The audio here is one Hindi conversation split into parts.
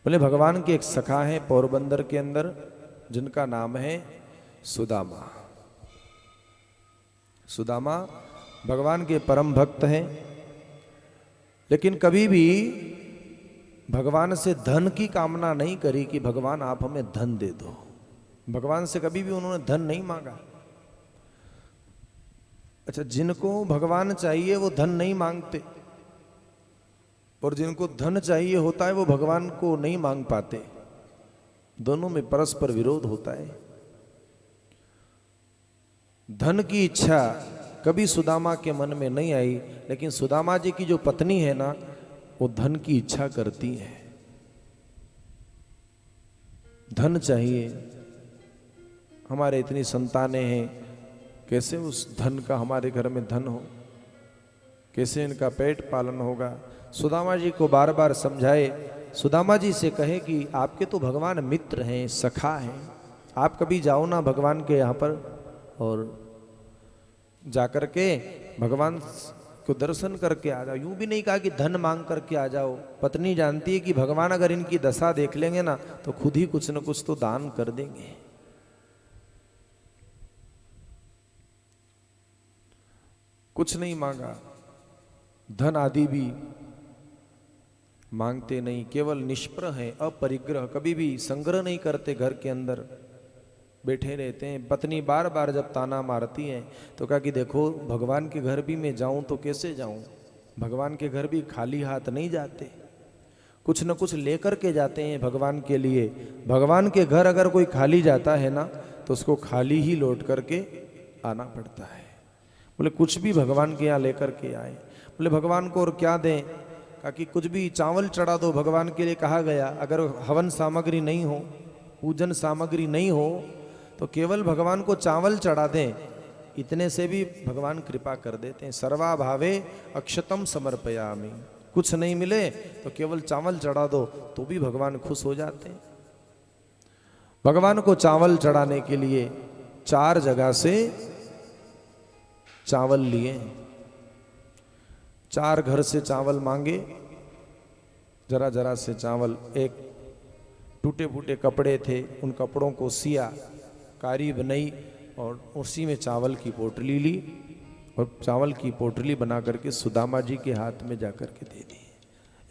बोले भगवान के एक सखा है पोरबंदर के अंदर, जिनका नाम है सुदामा। सुदामा भगवान के परम भक्त हैं, लेकिन कभी भी भगवान से धन की कामना नहीं करी कि भगवान आप हमें धन दे दो। भगवान से कभी भी उन्होंने धन नहीं मांगा। अच्छा, जिनको भगवान चाहिए वो धन नहीं मांगते, और जिनको धन चाहिए होता है वो भगवान को नहीं मांग पाते। दोनों में परस्पर विरोध होता है। धन की इच्छा कभी सुदामा के मन में नहीं आई, लेकिन सुदामा जी की जो पत्नी है ना, वो धन की इच्छा करती है। धन चाहिए, हमारे इतनी संतानें हैं, कैसे उस धन का हमारे घर में धन हो, कैसे इनका पेट पालन होगा। सुदामा जी को बार बार समझाए, सुदामा जी से कहे कि आपके तो भगवान मित्र हैं, सखा हैं, आप कभी जाओ ना भगवान के यहाँ पर और जाकर के भगवान को दर्शन करके आ जाओ। यूं भी नहीं कहा कि धन मांग करके आ जाओ। पत्नी जानती है कि भगवान अगर इनकी दशा देख लेंगे ना तो खुद ही कुछ न कुछ तो दान कर देंगे। कुछ नहीं मांगा, धन आदि भी मांगते नहीं, केवल निष्प्रह है, अपरिग्रह, कभी भी संग्रह नहीं करते, घर के अंदर बैठे रहते हैं। पत्नी बार बार जब ताना मारती है तो कहा कि देखो भगवान के घर भी मैं जाऊं तो कैसे जाऊं, भगवान के घर भी खाली हाथ नहीं जाते, कुछ न कुछ लेकर के जाते हैं भगवान के लिए। भगवान के घर अगर कोई खाली जाता है ना तो उसको खाली ही लौट करके आना पड़ता है। बोले कुछ भी भगवान के यहाँ लेकर के आए। बोले भगवान को और क्या दें? कहा कि कुछ भी चावल चढ़ा दो, भगवान के लिए कहा गया। अगर हवन सामग्री नहीं हो, पूजन सामग्री नहीं हो तो केवल भगवान को चावल चढ़ा दें, इतने से भी भगवान कृपा कर देते हैं। सर्वा भावे अक्षतम समर्पयामि, कुछ नहीं मिले तो केवल चावल चढ़ा दो तो भी भगवान खुश हो जाते हैं। भगवान को चावल चढ़ाने के लिए 4 जगह से चावल लिए, 4 घर से चावल मांगे, जरा जरा से चावल। एक टूटे फूटे कपड़े थे, उन कपड़ों को सिया, कारी बनाई और उसी में चावल की पोटली ली और चावल की पोटली बना करके सुदामा जी के हाथ में जाकर के दे दी।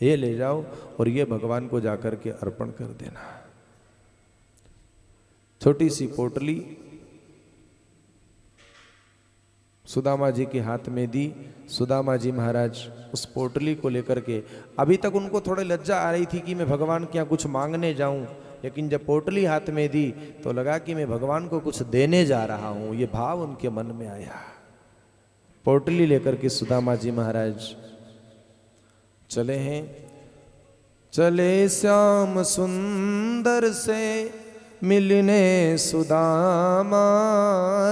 ये ले जाओ और ये भगवान को जाकर के अर्पण कर देना। छोटी सी पोटली सुदामा जी के हाथ में दी। सुदामा जी महाराज उस पोटली को लेकर के, अभी तक उनको थोड़ी लज्जा आ रही थी कि मैं भगवान के यहाँ कुछ मांगने जाऊं, लेकिन जब पोटली हाथ में दी तो लगा कि मैं भगवान को कुछ देने जा रहा हूं, ये भाव उनके मन में आया। पोटली लेकर के सुदामा जी महाराज चले हैं। चले श्याम सुंदर से मिलने सुदामा,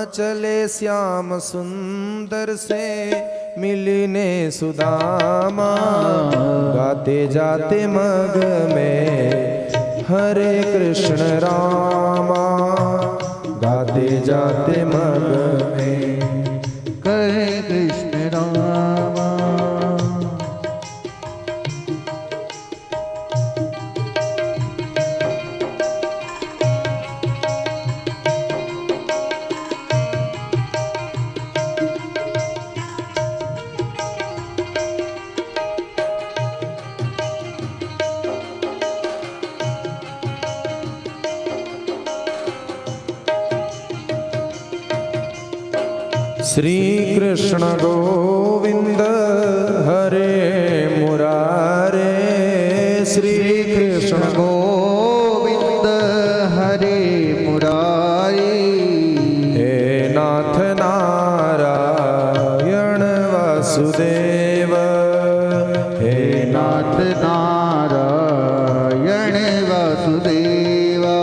चले श्याम सुंदर से मिलने सुदामा, गाते जाते मग में हरे कृष्ण रामा, गाते जाते मग में हरे कृष्ण रामा। श्री कृष्ण गोविंद हरे मुरारे, श्री कृष्ण गोविंद हरे मुरारी, हे नाथ नारायण वासुदेव, हे नाथ नारायण वासुदेवा।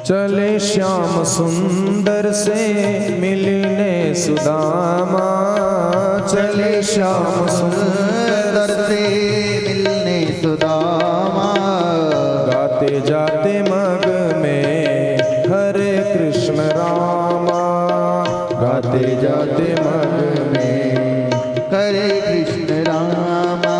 चले श्याम सुंदर से मिलने सुदामा, चले श्याम सुंदर से मिलने सुदामा, गाते जाते मग में हरे कृष्ण रामा, गाते जाते मग में हरे कृष्ण रामा।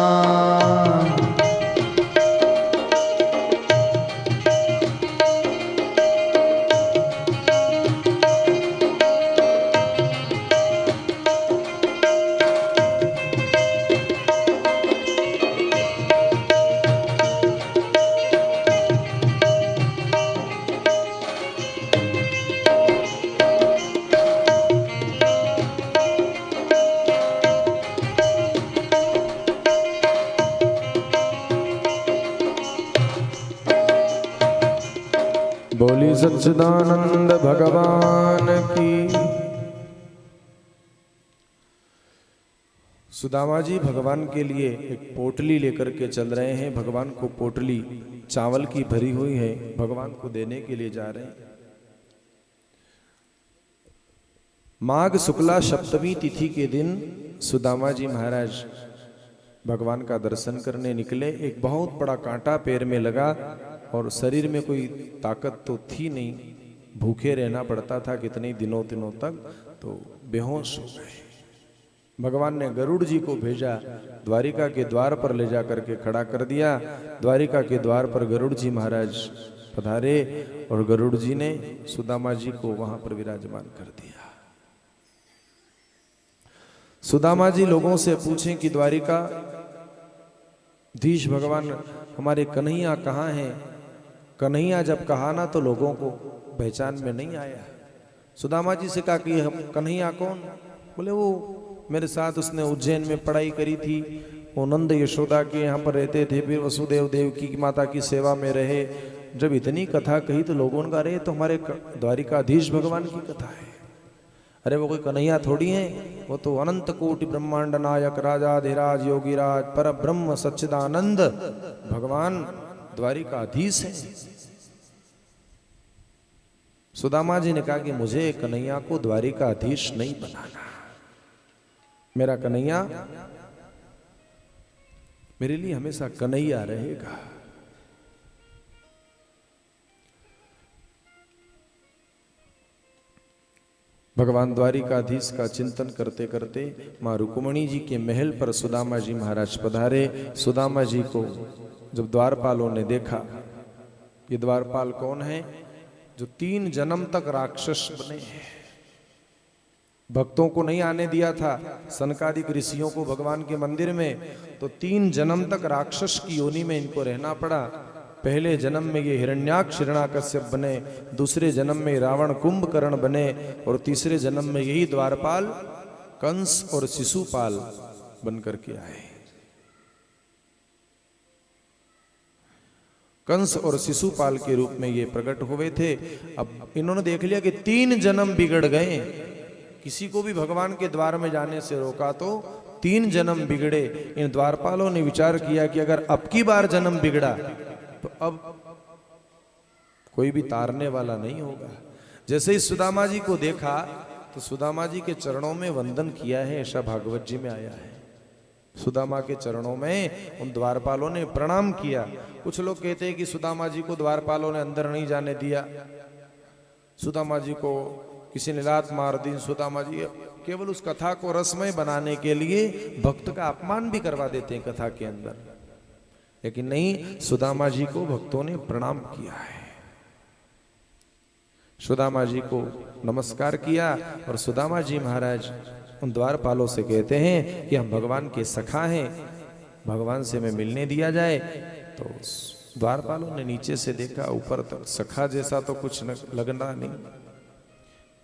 बोली सच्चिदानंद भगवान की। सुदामा जी भगवान के लिए एक पोटली लेकर के चल रहे हैं। भगवान को पोटली चावल की भरी हुई है, भगवान को देने के लिए जा रहे हैं। माघ शुक्ला सप्तमी तिथि के दिन सुदामा जी महाराज भगवान का दर्शन करने निकले। एक बहुत बड़ा कांटा पैर में लगा और शरीर में कोई ताकत तो थी नहीं, भूखे रहना पड़ता था कितने दिनों तक, तो बेहोश हो गए। भगवान ने गरुड़ जी को भेजा, द्वारिका के द्वार पर ले जा करके खड़ा कर दिया। द्वारिका के द्वार पर गरुड़ जी महाराज पधारे और गरुड़ जी ने सुदामा जी को वहां पर विराजमान कर दिया। सुदामा जी लोगों से पूछें कि द्वारिका धीश भगवान हमारे कन्हैया कहाँ हैं? कन्हैया जब कहा ना तो लोगों को पहचान में नहीं आया। सुदामा जी से कहा कि हम कन्हैया कौन? बोले वो मेरे साथ उसने उज्जैन में पढ़ाई करी थी, वो नंद यशोदा के यहाँ पर रहते थे, फिर वसुदेव देव की माता की सेवा में रहे। जब इतनी कथा कही तो लोगों ने कहा अरे तो हमारे द्वारिकाधीश भगवान की कथा है। अरे वो कोई कन्हैया थोड़ी है, वो तो अनंत कोटि ब्रह्मांड नायक राजाधिराज योगीराज पर ब्रह्म सच्चिदानंद भगवान द्वारिकाधीश है। सुदामा जी ने कहा कि मुझे कन्हैया को द्वारिकाधीश नहीं बनाना, मेरा कन्हैया मेरे लिए हमेशा कन्हैया रहेगा। भगवान द्वारिकाधीश का चिंतन करते करते मां रुक्मणी जी के महल पर सुदामा जी महाराज पधारे। सुदामा जी को जब द्वारपालों ने देखा, ये द्वारपाल कौन है? जो 3 जन्म तक राक्षस बने हैं, भक्तों को नहीं आने दिया था सनकादिक ऋषियों को भगवान के मंदिर में, तो 3 जन्म तक राक्षस की योनि में इनको रहना पड़ा। पहले जन्म में ये हिरण्याक्ष हिरण्याकश्यप बने, दूसरे जन्म में रावण कुंभकर्ण बने, और तीसरे जन्म में यही द्वारपाल कंस और शिशुपाल बन करके आए। कंस और शिशुपाल के रूप में ये प्रकट हुए थे। अब इन्होंने देख लिया कि 3 जन्म बिगड़ गए, किसी को भी भगवान के द्वार में जाने से रोका तो 3 जन्म बिगड़े। इन द्वारपालों ने विचार किया कि अगर अब की बार जन्म बिगड़ा तो अब कोई भी तारने वाला नहीं होगा। जैसे ही सुदामा जी को देखा तो सुदामा जी के चरणों में वंदन किया है, ऐसा भागवत जी में आया है। सुदामा के चरणों में उन द्वारपालों ने प्रणाम किया। कुछ लोग कहते हैं कि सुदामा जी को द्वारपालों ने अंदर नहीं जाने दिया, सुदामा जी को किसी ने लात मार दी। सुदामा जी केवल उस कथा को रसमय बनाने के लिए भक्त का अपमान भी करवा देते हैं कथा के अंदर, लेकिन नहीं, सुदामा जी को भक्तों ने प्रणाम किया है। सुदामा जी को नमस्कार किया और सुदामा जी महाराज उन द्वारपालों से कहते हैं कि हम भगवान के सखा हैं, भगवान से हमें मिलने दिया जाए। तो द्वारपालों ने नीचे से देखा, ऊपर तक सखा जैसा तो कुछ लगना नहीं।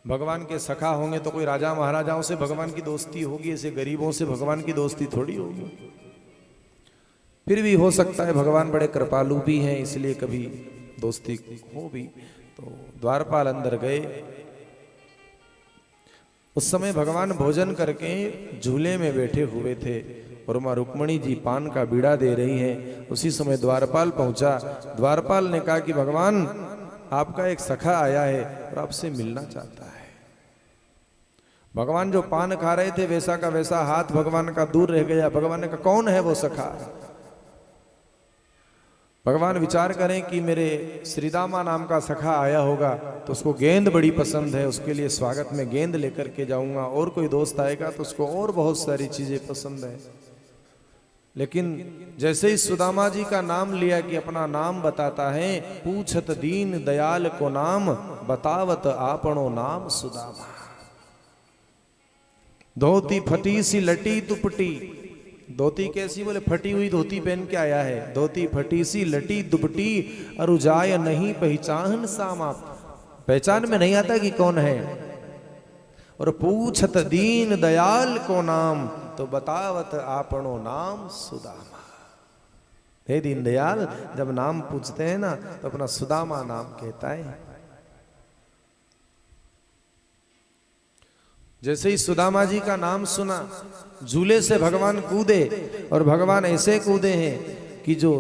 भगवान के सखा होंगे तो कोई राजा महाराजाओं से भगवान की दोस्ती होगी, ऐसे गरीबों से भगवान की दोस्ती थोड़ी होगी। फिर भी हो सकता है भगवान बड़े कृपालु भी हैं, इसलिए कभी दोस्ती हो भी। तो द्वारपाल अंदर गए। उस समय भगवान भोजन करके झूले में बैठे हुए थे और मां रुक्मणी जी पान का बीड़ा दे रही हैं। उसी समय द्वारपाल पहुंचा। द्वारपाल ने कहा कि भगवान आपका एक सखा आया है और आपसे मिलना चाहता है। भगवान जो पान खा रहे थे वैसा का वैसा हाथ भगवान का दूर रह गया। भगवान ने कहा कौन है वो सखा? भगवान विचार करें कि मेरे श्रीदामा नाम का सखा आया होगा तो उसको गेंद बड़ी पसंद है, उसके लिए स्वागत में गेंद लेकर के जाऊंगा। और कोई दोस्त आएगा तो उसको और बहुत सारी चीजें पसंद है। लेकिन जैसे ही सुदामा जी का नाम लिया कि अपना नाम बताता है, पूछत दीन दयाल को नाम, बतावत आपनो नाम सुदामा। धोती फटी सी लटी दुपटी, धोती कैसी? बोले फटी हुई धोती पहन के आया है। धोती फटी सी लटी दुपटी, अरुजाय नहीं पहचान सामा, पहचान में नहीं आता कि कौन है। और पूछत दीन दयाल को नाम, तो बतावत आपनो नाम सुदामा। हे दीन दयाल, जब नाम पूछते हैं ना तो अपना सुदामा नाम कहता है। जैसे ही सुदामा जी का नाम सुना, झूले से भगवान कूदे। और भगवान ऐसे कूदे हैं कि जो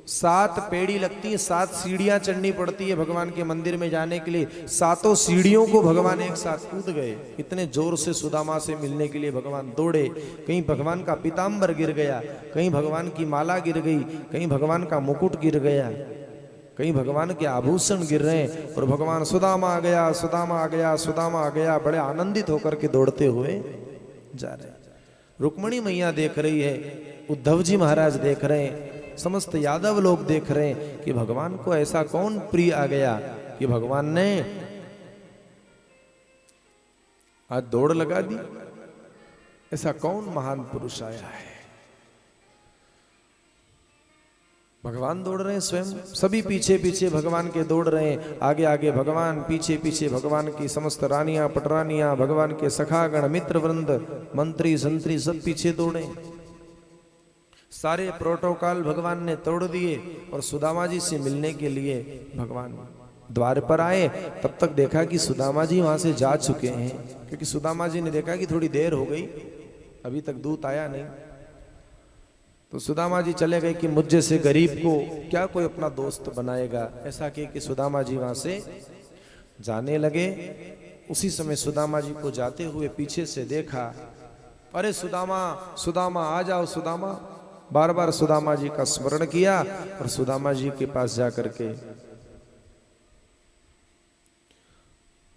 7 पेड़ी लगती है, 7 सीढ़ियां चढ़नी पड़ती है भगवान के मंदिर में जाने के लिए, 7 सीढ़ियों को भगवान एक साथ कूद गए। इतने जोर से सुदामा से मिलने के लिए भगवान दौड़े। कहीं भगवान का पीताम्बर गिर गया, कहीं भगवान की माला गिर गई, कहीं भगवान का मुकुट गिर गया, कहीं भगवान के आभूषण गिर रहे हैं। और भगवान सुदामा आ गया, सुदामा आ गया, सुदामा आ गया, बड़े आनंदित होकर के दौड़ते हुए जा रहे हैं। रुक्मणी मैया देख रही है, उद्धव जी महाराज देख रहे हैं, समस्त यादव लोग देख रहे हैं कि भगवान को ऐसा कौन प्रिय आ गया कि भगवान ने आज दौड़ लगा दी। ऐसा कौन महान पुरुष आया है? भगवान दौड़ रहे हैं स्वयं, सभी पीछे पीछे भगवान के दौड़ रहे हैं। आगे आगे भगवान, पीछे पीछे भगवान की समस्त रानियां पटरानियां, भगवान के सखागण मित्र वृंद, मंत्री संतरी सब पीछे दौड़े। सारे प्रोटोकॉल भगवान ने तोड़ दिए और सुदामा जी से मिलने के लिए भगवान द्वार पर आए। तब तक देखा कि सुदामा जी वहां से जा चुके हैं, क्योंकि सुदामा जी ने देखा कि थोड़ी देर हो गई, अभी तक दूत आया नहीं। तो सुदामा जी चले गए कि मुझ जैसे गरीब को क्या कोई अपना दोस्त बनाएगा। ऐसा कि सुदामा जी वहां से जाने लगे। उसी समय सुदामा जी को जाते हुए पीछे से देखा। अरे सुदामा, सुदामा आ जाओ सुदामा। बार बार सुदामा जी का स्मरण किया और सुदामा जी के पास जाकर के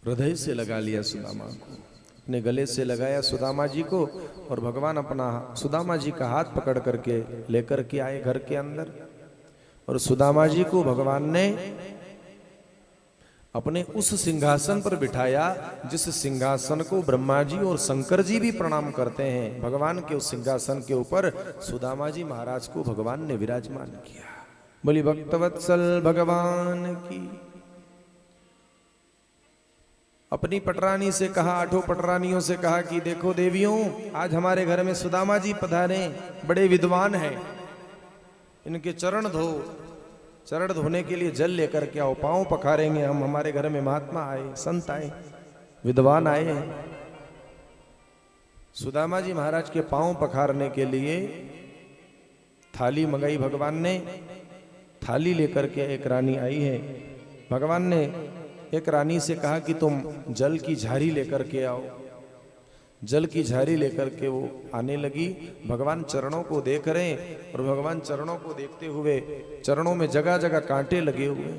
हृदय से लगा लिया सुदामा को, अपने गले से लगाया सुदामा जी को। और भगवान अपना सुदामा जी का हाथ पकड़ करके लेकर के आए घर के अंदर। और सुदामा जी को भगवान ने अपने उस सिंहासन पर बिठाया जिस सिंहासन को ब्रह्मा जी और शंकर जी भी प्रणाम करते हैं। भगवान के उस सिंहासन के ऊपर सुदामा जी महाराज को भगवान ने विराजमान किया। बोली भक्तवत्सल भगवान की। अपनी पटरानी से कहा, 8 पटरानियों से कहा कि देखो देवियों, आज हमारे घर में सुदामा जी पधारे, बड़े विद्वान हैं, इनके चरण धो। चरण धोने के लिए जल लेकर के आओ, पांव पखारेंगे हम। हमारे घर में महात्मा आए, संत आए, विद्वान आए हैं। सुदामा जी महाराज के पांव पखारने के लिए थाली मंगाई भगवान ने। थाली लेकर के एक रानी आई है। भगवान ने एक रानी से कहा कि तुम जल की झारी लेकर के आओ। जल की झारी लेकर के वो आने लगी। भगवान चरणों को देख रहे हैं और भगवान चरणों को देखते हुए, चरणों में जगह जगह कांटे लगे हुए।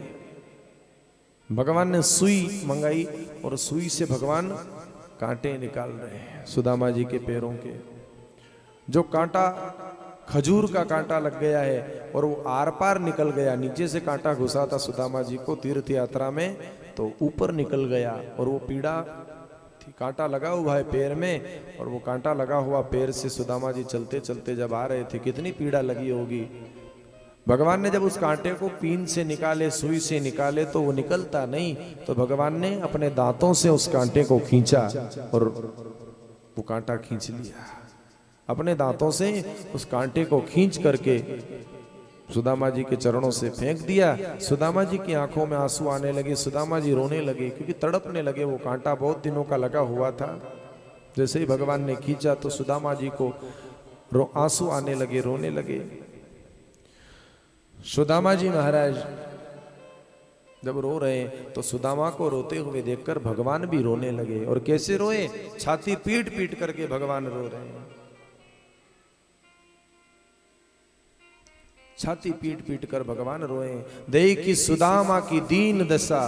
भगवान ने सुई मंगाई और सुई से भगवान कांटे निकाल रहे हैं सुदामा जी के पैरों के। जो कांटा खजूर का कांटा लग गया है और वो आर पार निकल गया। नीचे से कांटा घुसा था सुदामा जी को तीर्थ यात्रा में, तो ऊपर निकल गया। और वो पीड़ा थी, कांटा लगा हुआ है पैर में, और वो कांटा लगा हुआ पैर से सुदामा जी चलते चलते जब आ रहे थे, कितनी पीड़ा लगी होगी। भगवान ने जब उस कांटे को पीन से निकाले, सुई से निकाले, तो वो निकलता नहीं। तो भगवान ने अपने दांतों से उस कांटे को खींचा और वो कांटा खींच लिया। अपने दांतों से उस कांटे को खींच करके सुदामा जी के चरणों से फेंक दिया। सुदामा जी की आंखों में आंसू आने लगे, सुदामा जी रोने लगे, क्योंकि तड़पने लगे। वो कांटा बहुत दिनों का लगा हुआ था। जैसे ही भगवान ने खींचा तो सुदामा जी को आंसू आने लगे, रोने लगे। सुदामा जी महाराज जब रो रहे हैं तो सुदामा को रोते हुए देखकर भगवान भी रोने लगे। और कैसे रोए? छाती पीट पीट करके भगवान रो रहे हैं। छाती पीट पीट कर भगवान रोए। देखी सुदामा की दीन दशा,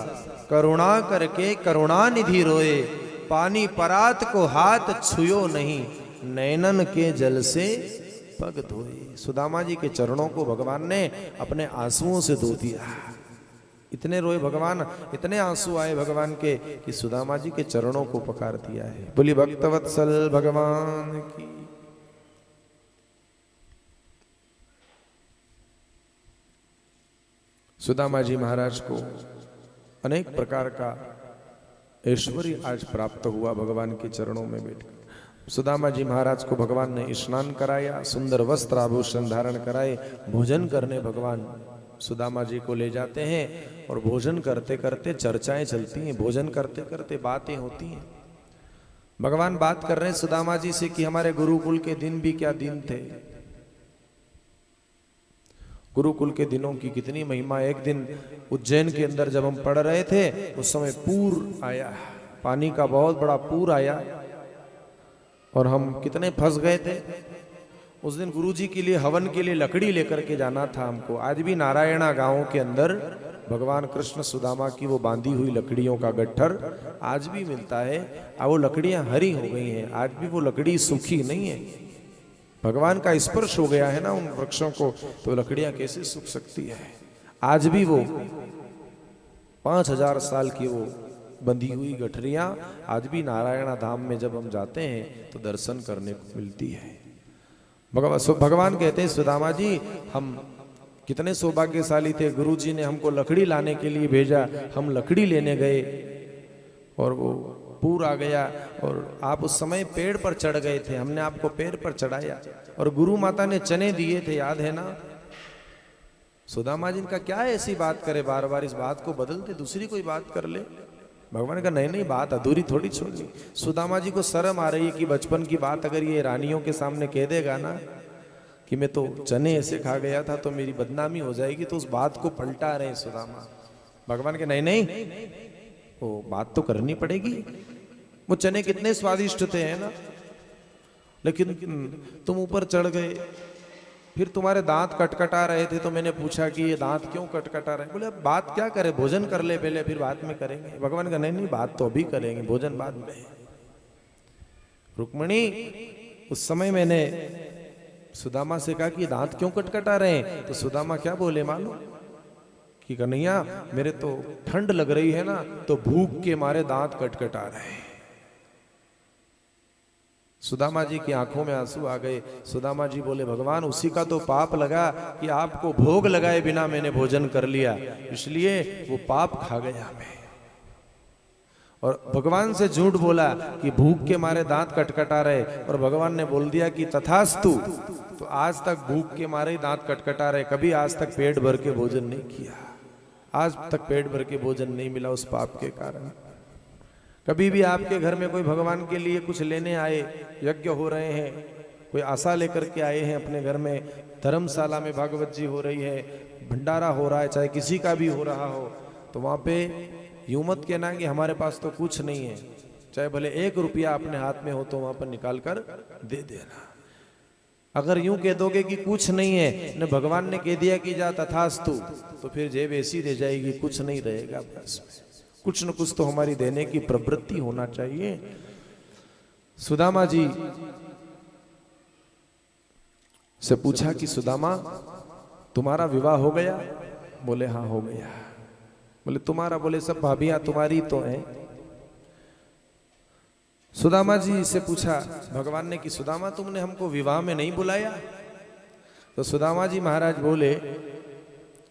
करुणा करके करुणानिधि रोए। पानी परात को हाथ छुयो नहीं, नैनन के जल से पग धोए। सुदामा जी के चरणों को भगवान ने अपने आंसुओं से धो दिया। इतने रोए भगवान, इतने आंसू आए भगवान के कि सुदामा जी के चरणों को पकार दिया है। बोली भक्तवत्सल भगवान की। सुदामा जी महाराज को अनेक प्रकार का ऐश्वर्य आज प्राप्त हुआ भगवान के चरणों में बैठकर। सुदामा जी महाराज को भगवान ने स्नान कराया, सुंदर वस्त्र आभूषण धारण कराए। भोजन करने भगवान सुदामा जी को ले जाते हैं और भोजन करते करते चर्चाएं चलती हैं। भोजन करते करते बातें होती हैं। भगवान बात कर रहे हैं सुदामा जी से कि हमारे गुरुकुल के दिन भी क्या दिन थे। गुरुकुल के दिनों की कितनी महिमा। एक दिन उज्जैन के अंदर जब हम पढ़ रहे थे उस समय पूर आया, पानी का बहुत बड़ा पूर आया और हम कितने फंस गए थे। उस दिन गुरुजी के लिए हवन के लिए लकड़ी लेकर के जाना था हमको। आज भी नारायणा गांव के अंदर भगवान कृष्ण सुदामा की वो बांधी हुई लकड़ियों का गट्ठर आज भी मिलता है। अब वो लकड़ियां हरी हो गई हैं, आज भी वो लकड़ी सूखी नहीं है। भगवान का स्पर्श हो गया है ना उन वृक्षों को, तो लकड़ियां कैसे सूख सकती है। आज भी वो 5000 साल की वो बंधी हुई गठरियां आज भी नारायणा धाम में जब हम जाते हैं तो दर्शन करने को मिलती है। भगवान कहते हैं सुदामा जी हम कितने सौभाग्यशाली थे, गुरुजी ने हमको लकड़ी लाने के लिए भेजा। हम लकड़ी लेने गए और वो पूर आ गया और आप उस समय पेड़ पर चढ़ गए थे। हमने आपको पेड़ पर चढ़ाया और गुरु माता ने चने दिए थे, याद है ना। सुदामा जी का क्या ऐसी बात करे, बार बार इस बात को बदलते, दूसरी कोई बात कर ले। भगवान का नहीं नहीं, बात अधूरी थोड़ी छोड़नी। सुदामा जी को शर्म आ रही है कि बचपन की बात अगर ये रानियों के सामने कह देगा ना कि मैं तो चने ऐसे खा गया था तो मेरी बदनामी हो जाएगी, तो उस बात को पलटा रहे सुदामा। भगवान के नहीं नहीं, वो बात तो करनी पड़ेगी। वो चने कितने स्वादिष्ट थे, है ना, लेकिन तुम ऊपर चढ़ गए, फिर तुम्हारे दांत कटकटा रहे थे तो मैंने पूछा कि ये दांत क्यों कटकटा रहे। बोले अब बात क्या करे, भोजन कर ले पहले, फिर बाद में करेंगे। भगवान का नहीं नहीं, बात तो अभी करेंगे, भोजन बाद में। रुक्मिणी, उस समय मैंने सुदामा से कहा कि दांत क्यों कटकटा रहे हैं, तो सुदामा क्या बोले मालूम कि कन्हैया मेरे तो ठंड लग रही है ना, तो भूख के मारे दांत कटकटा रहे हैं। सुदामा जी की आंखों में आंसू आ गए। सुदामा जी बोले भगवान उसी का तो पाप लगा कि आपको भोग लगाए बिना मैंने भोजन कर लिया, इसलिए वो पाप खा गया मैं। और भगवान से झूठ बोला कि भूख के मारे दांत कटकटा रहे, और भगवान ने बोल दिया कि तथास्तु। तो आज तक भूख के मारे ही दांत कटकटा रहे, कभी आज तक पेट भर के भोजन नहीं किया, आज तक पेट भर के भोजन नहीं मिला उस पाप के कारण। कभी भी आपके घर में कोई भगवान के लिए कुछ लेने आए, यज्ञ हो रहे हैं, कोई आशा लेकर के आए हैं अपने घर में, धर्मशाला में भागवत जी हो रही है, भंडारा हो रहा है, चाहे किसी का भी हो रहा हो, तो वहाँ पे यूं मत कहना कि हमारे पास तो कुछ नहीं है। चाहे भले 1 रुपया अपने हाथ में हो तो वहाँ पर निकाल कर दे देना। अगर यूं कह दोगे कि कुछ नहीं है, न भगवान ने कह दिया कि जा तथास्तु, तो फिर जेब ऐसी रह जाएगी, कुछ नहीं रहेगा बस में। कुछ न कुछ तो हमारी देने की प्रवृत्ति होना चाहिए। सुदामा जी से पूछा कि सुदामा तुम्हारा विवाह हो गया? बोले हाँ हो गया। बोले तुम्हारा? बोले सब भाभियां तुम्हारी तो हैं। सुदामा जी से पूछा भगवान ने कि सुदामा तुमने हमको विवाह में नहीं बुलाया? तो सुदामा जी महाराज बोले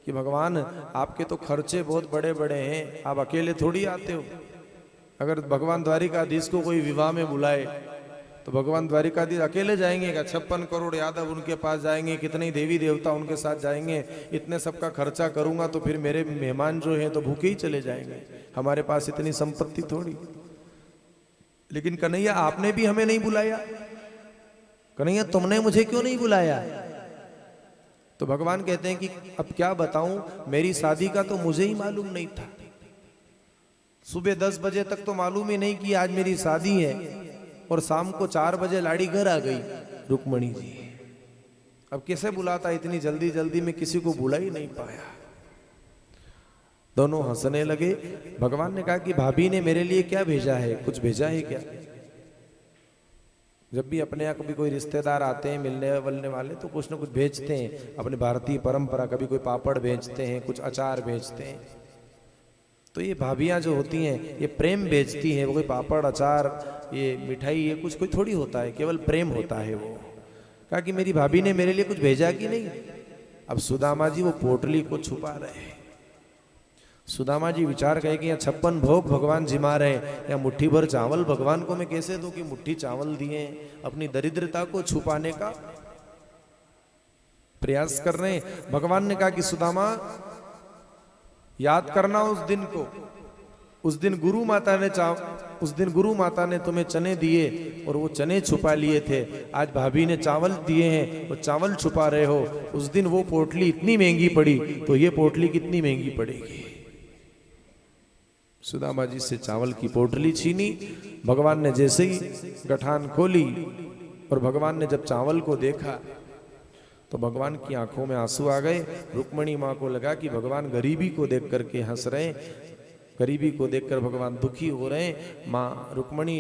कि भगवान आपके तो खर्चे बहुत बड़े बड़े हैं, आप अकेले थोड़ी आते हो। अगर भगवान द्वारिकाधीश को कोई विवाह में बुलाए तो भगवान द्वारिकाधीश अकेले जाएंगे क्या? 56 करोड़ यादव उनके पास जाएंगे, कितने देवी देवता उनके साथ जाएंगे, इतने सबका खर्चा करूंगा तो फिर मेरे मेहमान जो हैं तो भूखे ही चले जाएंगे, हमारे पास इतनी संपत्ति थोड़ी। लेकिन कन्हैया आपने भी हमें नहीं बुलाया, कन्हैया तुमने मुझे क्यों नहीं बुलाया? तो भगवान कहते हैं कि अब क्या बताऊं, मेरी शादी का तो मुझे ही मालूम नहीं था। सुबह 10 बजे तक तो मालूम ही नहीं कि आज मेरी शादी है, और शाम को 4 बजे लाड़ी घर आ गई रुक्मणी जी। अब कैसे बुलाता, इतनी जल्दी जल्दी में किसी को बुला ही नहीं पाया। दोनों हंसने लगे। भगवान ने कहा कि भाभी ने मेरे लिए क्या भेजा है, कुछ भेजा है क्या? जब भी अपने यहाँ कभी कोई रिश्तेदार आते हैं मिलने वलने वाले, तो कुछ ना कुछ भेजते हैं, अपनी भारतीय परंपरा। कभी कोई पापड़ भेजते हैं, कुछ अचार भेजते हैं। तो ये भाभियाँ जो होती हैं ये प्रेम भेजती हैं। वो कोई पापड़ अचार ये मिठाई ये कुछ कोई थोड़ी होता है, केवल प्रेम होता है। वो कहा कि मेरी भाभी ने मेरे लिए कुछ भेजा कि नहीं। अब सुदामा जी वो पोटली को छुपा रहे हैं। सुदामा जी विचार कहे कि यहाँ 56 भोग भगवान जिमा रहे, या मुट्ठी भर चावल भगवान को मैं कैसे दूं कि मुट्ठी चावल दिए। अपनी दरिद्रता को छुपाने का प्रयास कर रहे हैं। भगवान ने कहा कि सुदामा याद करना उस दिन को, उस दिन गुरु माता ने तुम्हें चने दिए और वो चने छुपा लिए थे। आज भाभी ने चावल दिए हैं, वो चावल छुपा रहे हो। उस दिन वो पोटली इतनी महंगी पड़ी, तो ये पोटली कितनी महंगी पड़ेगी। सुदामा जी से चावल की पोटली छीनी। भगवान ने जैसे ही गठान खोली और भगवान ने जब चावल को देखा तो भगवान की आंखों में आंसू आ गए। रुक्मणी माँ को लगा कि भगवान गरीबी को देख करके हंस रहे हैं, गरीबी को देखकर भगवान दुखी हो रहे हैं। माँ रुक्मणी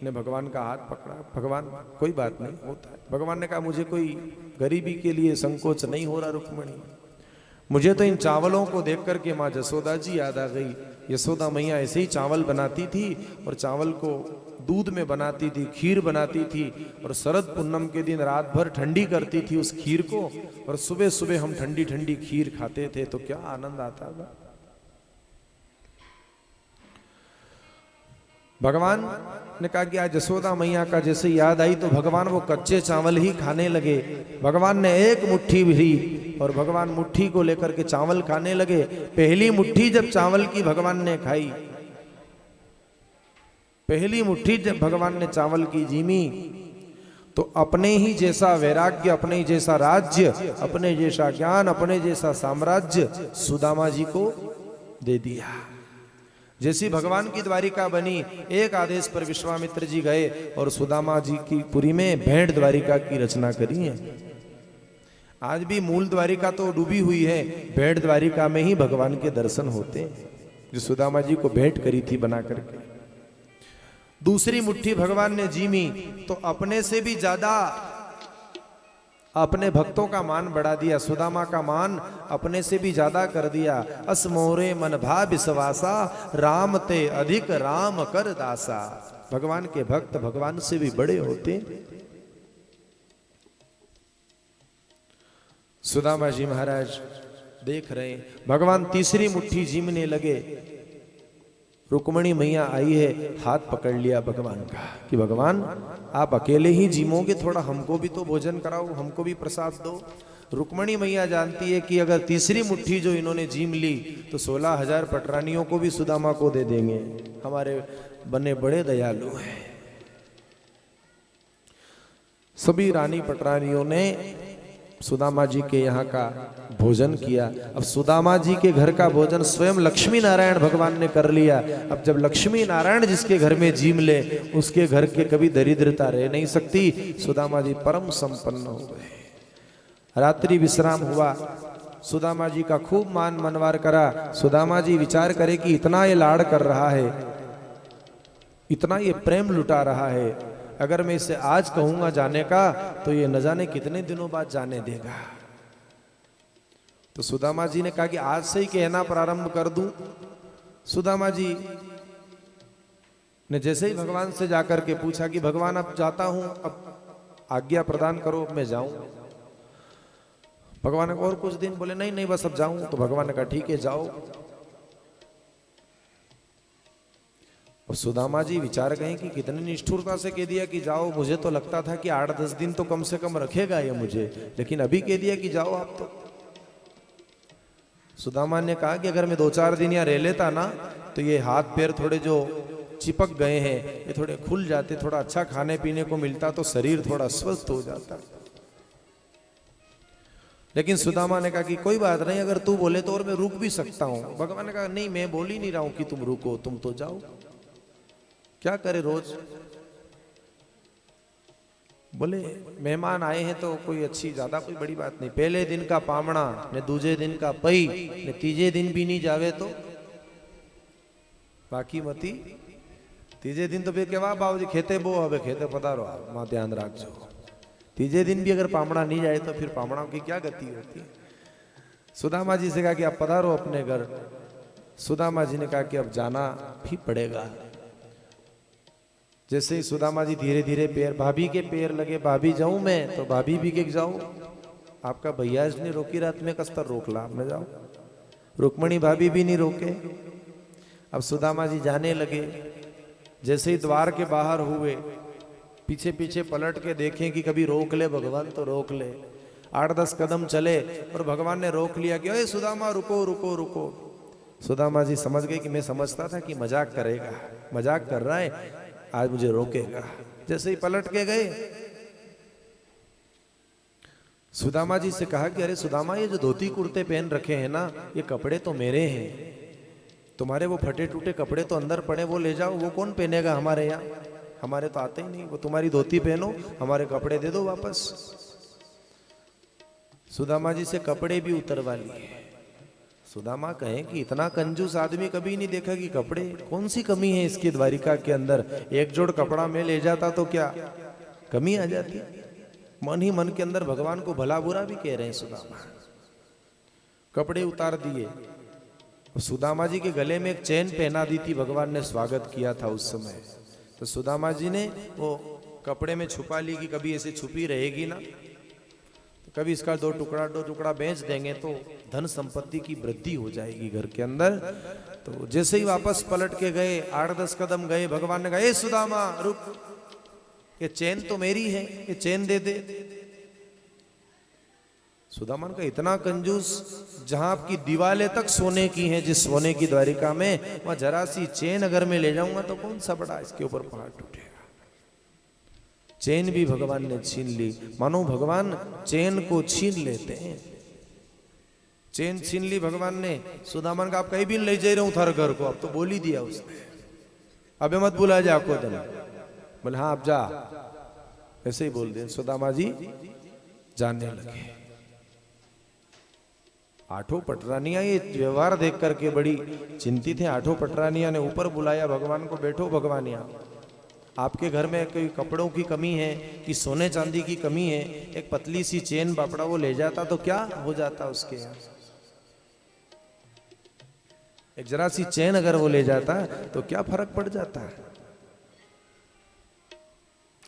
ने भगवान का हाथ पकड़ा। भगवान कोई बात नहीं होता है। भगवान ने कहा मुझे कोई गरीबी के लिए संकोच नहीं हो रहा रुक्मणी, मुझे तो इन चावलों को देख करके माँ जसोदा जी याद आ गई। यशोदा मैया ऐसे ही चावल बनाती थी और चावल को दूध में बनाती थी, खीर बनाती थी, और शरद पूनम के दिन रात भर ठंडी करती थी उस खीर को, और सुबह सुबह हम ठंडी ठंडी खीर खाते थे, तो क्या आनंद आता था। भगवान ने कहा कि आज यशोदा मैया का जैसे याद आई तो भगवान वो कच्चे चावल ही खाने लगे। भगवान ने एक मुट्ठी भरी और भगवान मुट्ठी को लेकर के चावल खाने लगे। पहली मुट्ठी जब चावल की भगवान ने खाई, पहली मुट्ठी जब भगवान ने चावल की जीमी, तो अपने ही जैसा वैराग्य, अपने ही जैसा राज्य, अपने जैसा ज्ञान, अपने जैसा साम्राज्य सुदामा जी को दे दिया। जैसी भगवान की द्वारिका बनी, एक आदेश पर विश्वामित्र जी गए और सुदामा जी की पुरी में भेंट द्वारिका की रचना करी है। आज भी मूल द्वारिका तो डूबी हुई है, भेंट द्वारिका में ही भगवान के दर्शन होते हैं, जो सुदामा जी को भेंट करी थी बना करके। दूसरी मुट्ठी भगवान ने जीमी तो अपने से भी ज्यादा अपने भक्तों का मान बढ़ा दिया। सुदामा का मान अपने से भी ज्यादा कर दिया। अस मोरे मन भा विश्वासा, राम ते अधिक राम कर दासा। भगवान के भक्त भगवान से भी बड़े होते। सुदामा जी महाराज देख रहे हैं, भगवान तीसरी मुट्ठी जीमने लगे। रुक्मणी मैया आई है, हाथ पकड़ लिया भगवान का कि भगवान आप अकेले ही जीमोगे, थोड़ा हमको भी तो भोजन कराओ, हमको भी प्रसाद दो। रुक्मणी मैया जानती है कि अगर तीसरी मुट्ठी जो इन्होंने जीम ली तो 16,000 पटरानियों को भी सुदामा को दे देंगे। हमारे बने बड़े दयालु हैं। सभी रानी पटरानियों ने सुदामा जी के यहाँ का भोजन किया। अब सुदामा जी के घर का भोजन स्वयं लक्ष्मी नारायण भगवान ने कर लिया। अब जब लक्ष्मी नारायण जिसके घर में जीम ले, उसके घर के कभी दरिद्रता रह नहीं सकती। सुदामा जी परम संपन्न हो गए। रात्रि विश्राम हुआ, सुदामा जी का खूब मान मनवार करा। सुदामा जी विचार करे कि इतना ये लाड़ कर रहा है, इतना ये प्रेम लुटा रहा है, अगर मैं इसे आज कहूंगा जाने का तो ये न जाने कितने दिनों बाद जाने देगा। तो सुदामा जी ने कहा कि आज से ही कहना प्रारंभ कर दूं। सुदामा जी ने जैसे ही भगवान से जाकर के पूछा कि भगवान अब जाता हूं, अब आज्ञा प्रदान करो, अब मैं जाऊं। भगवान ने और कुछ दिन बोले नहीं नहीं बस अब जाऊं। तो भगवान ने कहा ठीक है जाओ। और सुदामा जी विचार गए कि कितनी निष्ठुरता से कह दिया कि जाओ। मुझे तो लगता था कि 8-10 दिन तो कम से कम रखेगा ये मुझे, लेकिन अभी कह दिया कि जाओ आप। तो सुदामा ने कहा कि अगर मैं 2-4 दिन यहाँ रह लेता ना तो ये हाथ पैर थोड़े जो चिपक गए हैं ये थोड़े खुल जाते, थोड़ा अच्छा खाने पीने को मिलता तो शरीर थोड़ा स्वस्थ हो जाता। लेकिन सुदामा ने कहा कि कोई बात नहीं, अगर तू बोले तो और मैं रुक भी सकता हूं। भगवान ने कहा नहीं, मैं बोल ही नहीं रहा हूं कि तुम रुको, तुम तो जाओ, क्या करे रोज। बोले मेहमान आए हैं तो कोई अच्छी ज्यादा कोई बड़ी बात नहीं, पहले दिन का पामणा ने दूजे दिन का पई ने तीजे दिन भी नहीं जावे तो बाकी मती तीजे दिन तो फिर केवा बाबूजी खेते बो हवे खेते पधारो मां ध्यान रखजो। तीजे दिन भी अगर पामणा नहीं जाए तो फिर पामणाओं की क्या गति होती है। सुदामा जी से कहा कि आप पधारो अपने घर। सुदामा जी ने कहा कि अब जाना भी पड़ेगा। जैसे ही सुदामा जी धीरे धीरे पैर भाभी के पैर लगे, भाभी जाऊं मैं तो भाभी भी के जाओ, आपका भैया ने रोकी रात में कस्तर रोक ला, आपने जाओ। रुक्मणी भाभी भी नहीं रोके। अब सुदामा जी जाने लगे। जैसे ही द्वार के बाहर हुए, पीछे पीछे पलट के देखें कि कभी रोक ले भगवान तो रोक ले। 8-10 कदम चले और भगवान ने रोक लिया कि अरे सुदामा रुको रुको रुको। सुदामा जी समझ गए कि मैं समझता था कि मजाक करेगा, मजाक कर रहा है, आज मुझे रोकेगा। जैसे ही पलट के गए, सुदामा जी से कहा कि अरे सुदामा, ये जो धोती कुर्ते पहन रखे हैं ना, ये कपड़े तो मेरे हैं, तुम्हारे वो फटे टूटे कपड़े तो अंदर पड़े, वो ले जाओ, वो कौन पहनेगा हमारे यहाँ, हमारे तो आते ही नहीं, वो तुम्हारी धोती पहनो, हमारे कपड़े दे दो वापस। सुदामा जी से कपड़े भी उतरवा लिए। सुदामा कहें कि इतना कंजूस आदमी कभी नहीं देखा कि कपड़े, कौन सी कमी है इसकी द्वारिका के अंदर, एक जोड़ कपड़ा मैं ले जाता तो क्या कमी आ जाती। मन ही मन के अंदर भगवान को भला बुरा भी कह रहे हैं सुदामा। कपड़े उतार दिए। सुदामा जी के गले में एक चैन पहना दी थी, भगवान ने स्वागत किया था उस समय। तो सुदामा जी ने वो कपड़े में छुपा ली कि कभी ऐसे छुपी रहेगी ना, तो कभी इसका दो टुकड़ा बेच देंगे तो धन संपत्ति की वृद्धि हो जाएगी घर के अंदर। तो जैसे ही वापस पलट के गए, 8-10 कदम गए, भगवान ने कहा ए सुदामा रुक, ये चैन तो मेरी है, ये चैन दे दे। सुदामा का इतना कंजूस, जहां आपकी दीवालें तक सोने की हैं, जिस सोने की द्वारिका में, वहां जरा सी चैन अगर मैं ले जाऊंगा तो कौन सा बड़ा इसके ऊपर पहाड़ टूटेगा। चैन भी भगवान ने छीन ली। मानो भगवान चैन को छीन लेते हैं। चैन छीन ली भगवान ने। सुदामा का आप कहीं भी ले जा रहा हूं थारे घर को, अब तो बोल ही दिया उसने, अबे मत बुला जा को दिन। बोले हाँ आप जा, ऐसे ही बोल दे। सुदामा जी जाने लगे। आठों पटरानियां ये व्यवहार देख करके बड़ी चिंतित है। आठों पटरानियां ने ऊपर बुलाया भगवान को, बैठो भगवान, यहाँ आपके घर में कोई कपड़ों की कमी है कि सोने चांदी की कमी है, एक पतली सी चेन बापड़ा वो ले जाता तो क्या हो जाता उसके यहाँ। एक जरा सी चेन अगर वो ले जाता तो क्या फर्क पड़ जाता है।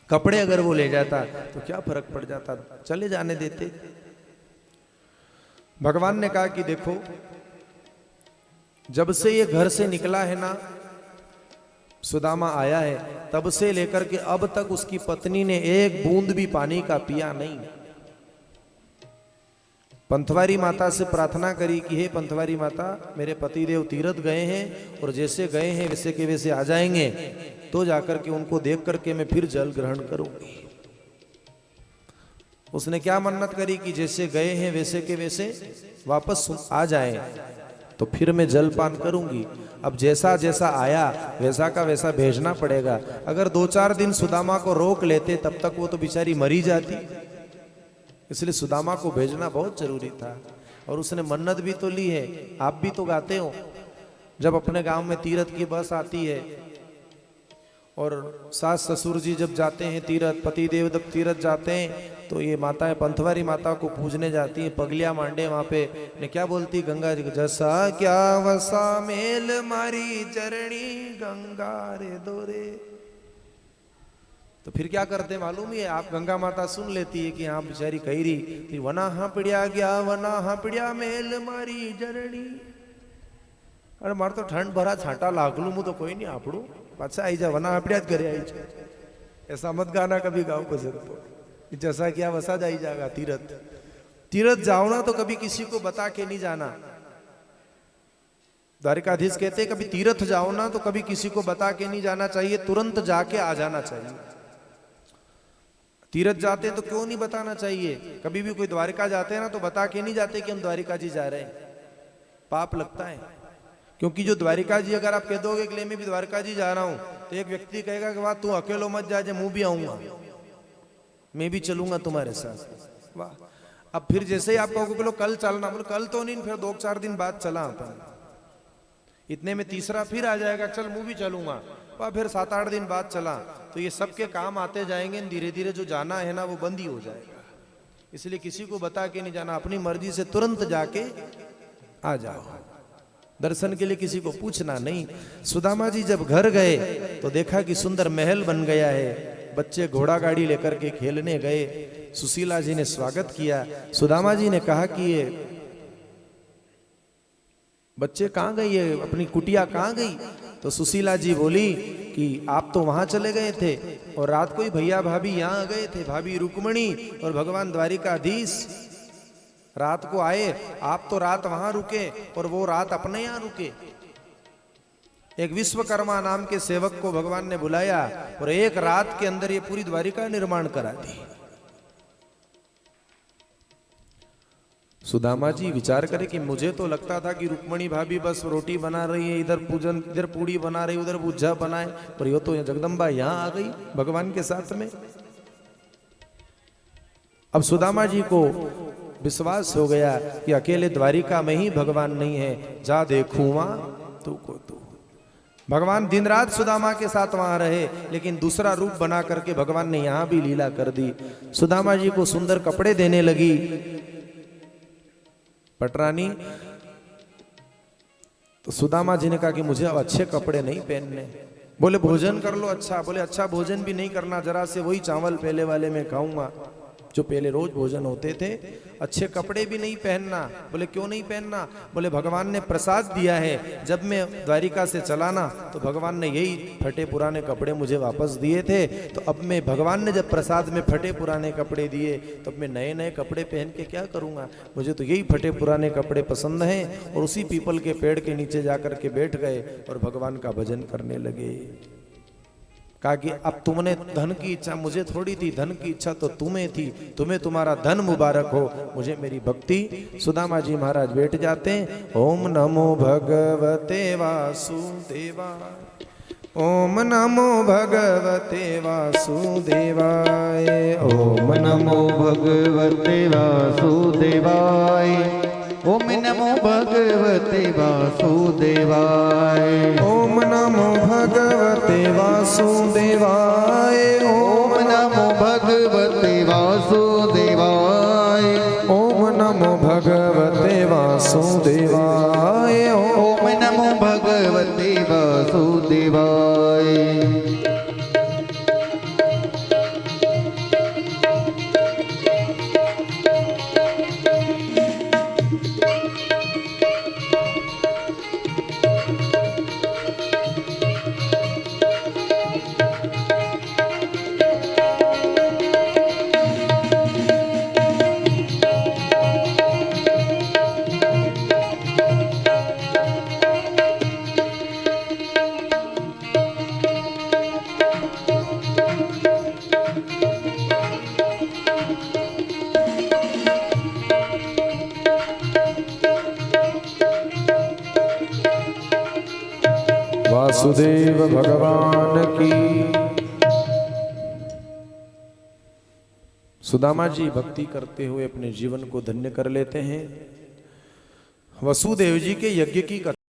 कपड़े अगर वो ले जाता तो क्या फर्क पड़ जाता, चले जाने देते। भगवान ने कहा कि देखो, जब से ये घर से निकला है ना, सुदामा आया है, तब से लेकर के अब तक उसकी पत्नी ने एक बूंद भी पानी का पिया नहीं। पंथवारी माता से प्रार्थना करी कि हे पंथवारी माता, मेरे पतिदेव तीर्थ गए हैं और जैसे गए हैं वैसे के वैसे आ जाएंगे, तो जाकर के उनको देख करके मैं फिर जल ग्रहण करूंगी। उसने क्या मन्नत करी कि जैसे गए हैं वैसे के वैसे वापस आ जाएं तो फिर मैं जलपान करूंगी। अब जैसा जैसा आया वैसा का वैसा भेजना पड़ेगा। अगर 2-4 दिन सुदामा को रोक लेते तब तक वो तो बेचारी मरी जाती, इसलिए सुदामा को भेजना बहुत जरूरी था। और उसने मन्नत भी तो ली है। आप भी तो गाते हो, जब अपने गांव में तीर्थ की बस आती है और सास ससुर जी जब जाते हैं तीर्थ, पति देव जब तीर्थ जाते हैं, तो ये माताएं पंथवारी माता को पूजने जाती हैं, पगलिया मांडे वहां पे ने क्या बोलती, गंगा जी, जैसा क्या वसा मेल मारी चरणी गंगा रे दोरे। तो फिर क्या करते मालूम है, आप गंगा माता सुन लेती है कि हाँ बेचारी कही रही, वना हाँ पिड़िया गया, वना हाँ पिड़िया मेल मारी जरणी। अरे मार तो ठंड भरा छाटा लागलू मु तो कोई नहीं आपड़ू, पाछा आई जा, वना आपड़िया घरे आई जा। ऐसा मत गाना कभी गाँव पसंद तो, जैसा क्या वसा जाई जाएगा। तीर्थ तीर्थ जाओ ना तो कभी किसी को बता के नहीं जाना। द्वारिकाधीश कहते कभी तीर्थ जाओ ना तो कभी किसी को बता के नहीं जाना चाहिए, तुरंत जाके आ जाना चाहिए। तीर्थ जाते तो क्यों नहीं बताना चाहिए? कभी भी कोई द्वारिका जाते हैं ना तो बता के नहीं जाते कि हम द्वारिका जी जा रहे हैं, पाप लगता है। क्योंकि जो द्वारिका जी, अगर आप कह दोगे कि ले मैं भी द्वारिका जी जा रहा हूं, तो एक व्यक्ति कहेगा कि वाह तू अकेलो मत जा, मैं भी आऊंगा, मैं भी चलूंगा तुम्हारे साथ। वाह, अब फिर जैसे ही आप कहोगे बोलो कल चलना, बोलो कल तो नहीं, फिर 2-4 दिन बाद चला अपन, इतने में तीसरा फिर आ जाएगा चल मैं भी चलूंगा, वह फिर 7-8 दिन बाद चला, तो ये सबके काम आते जाएंगे, धीरे धीरे जो जाना है ना वो बंद ही हो जाएगा। इसलिए किसी को बता के नहीं जाना, अपनी मर्जी से तुरंत जाके आ जाओ, दर्शन के लिए किसी को पूछना नहीं। सुदामा जी जब घर गए तो देखा कि सुंदर महल बन गया है, बच्चे घोड़ा गाड़ी लेकर के खेलने गए, सुशीला जी ने स्वागत किया। सुदामा जी ने कहा कि ये बच्चे कहाँ गई है, अपनी कुटिया कहाँ गई? तो सुशीला जी बोली कि आप तो वहां चले गए थे और रात को ही भैया भाभी यहाँ गए थे, भाभी रुक्मणी और भगवान द्वारिकाधीश रात को आए, आप तो रात वहां रुके और वो रात अपने यहाँ रुके। एक विश्वकर्मा नाम के सेवक को भगवान ने बुलाया और एक रात के अंदर ये पूरी द्वारिका निर्माण करा दी। सुदामा जी विचार करे कि मुझे तो लगता था कि रुक्मणी भाभी बस रोटी बना रही है, इधर पूजन, इधर पूड़ी बना रही, उधर भुज्जा बनाए, पर ये तो जगदम्बा यहाँ आ गई भगवान के साथ में। अब सुदामा जी को विश्वास हो गया कि अकेले द्वारिका में ही भगवान नहीं है, जा देखूं वहां तू को तू। भगवान दिन रात सुदामा के साथ वहां रहे, लेकिन दूसरा रूप बना करके भगवान ने यहां भी लीला कर दी। सुदामा जी को सुंदर कपड़े देने लगी पटरानी। तो सुदामा जी ने कहा कि मुझे अब अच्छे कपड़े नहीं पहनने। बोले भोजन कर लो अच्छा। बोले अच्छा भोजन भी नहीं करना, जरा से वही चावल पहले वाले में खाऊंगा जो पहले रोज भोजन होते थे। अच्छे कपड़े भी नहीं पहनना। बोले क्यों नहीं पहनना? बोले भगवान ने प्रसाद दिया है, जब मैं द्वारिका से चला ना तो भगवान ने यही फटे पुराने कपड़े मुझे वापस दिए थे, तो अब मैं, भगवान ने जब प्रसाद में फटे पुराने कपड़े दिए तो अब मैं नए नए कपड़े पहन के क्या करूंगा? मुझे तो यही फटे पुराने कपड़े पसंद हैं। और उसी पीपल के पेड़ के नीचे जाकर के बैठ गए और भगवान का भजन करने लगे। कहा कि अब तुमने धन की इच्छा, मुझे थोड़ी थी, धन की इच्छा तो तुम्हें थी, तुम्हें तुम्हारा धन मुबारक हो, मुझे मेरी भक्ति। सुदामा जी महाराज बैठ जाते हैं। ओम नमो भगवते वासुदेवाय, ओम नमो भगवते वासुदेवाय, ओम नमो भगवते वासुदेवाय, ओम नमो भगवते वासुदेवाय, ओम नमो भगवते वासुदेवाय, ओम नमो भगवते वासुदेवाय, ओम नमो भगवते वासुदेवाय, ओम नमो भगवते वासुदेवाय। वासुदेव भगवान की। सुदामा जी भक्ति करते हुए अपने जीवन को धन्य कर लेते हैं। वसुदेव जी के यज्ञ की कथा